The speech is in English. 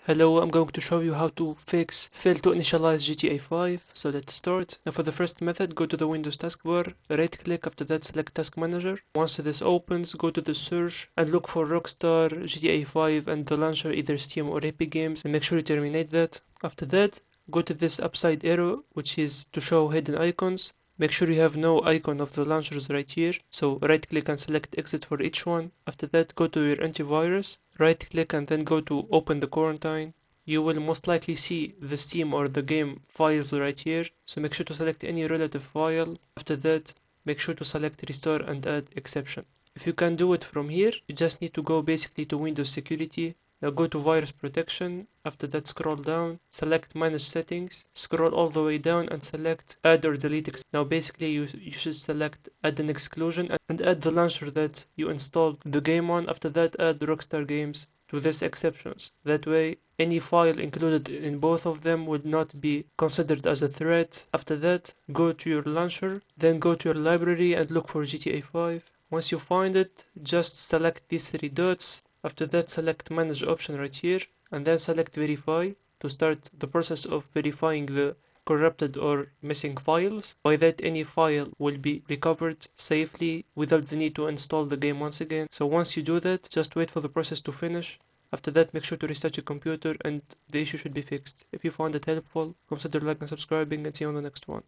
Hello, I'm going to show you how to fix fail to initialize GTA 5. So let's start. Now for the first method, go to the Windows taskbar, right click, after that select Task Manager. Once this opens, go to the search and look for Rockstar, GTA 5 and the launcher, either Steam or Epic Games, and make sure you terminate that. After that, go to this upside arrow, which is to show hidden icons. Make sure you have no icon of the launchers right here, so right click and select exit for each one. After that, go to your antivirus, right click and then go to open the quarantine. You will most likely see the Steam or the game files right here, so make sure to select any relative file. After that, make sure to select restore and add exception. If you can do it from here, you just need to go basically to Windows Security. Now go to virus protection, after that scroll down, select manage settings, scroll all the way down and select add or delete. Now basically you should select add an exclusion and add the launcher that you installed the game on. After that add Rockstar games to these exceptions. That way any file included in both of them would not be considered as a threat. After that go to your launcher, then go to your library and look for GTA 5. Once you find it, just select these three dots. After that select manage option right here and then select verify to start the process of verifying the corrupted or missing files. By that any file will be recovered safely without the need to install the game once again. So once you do that, just wait for the process to finish. After that, make sure to restart your computer and the issue should be fixed. If you found it helpful, consider liking and subscribing, and see you on the next one.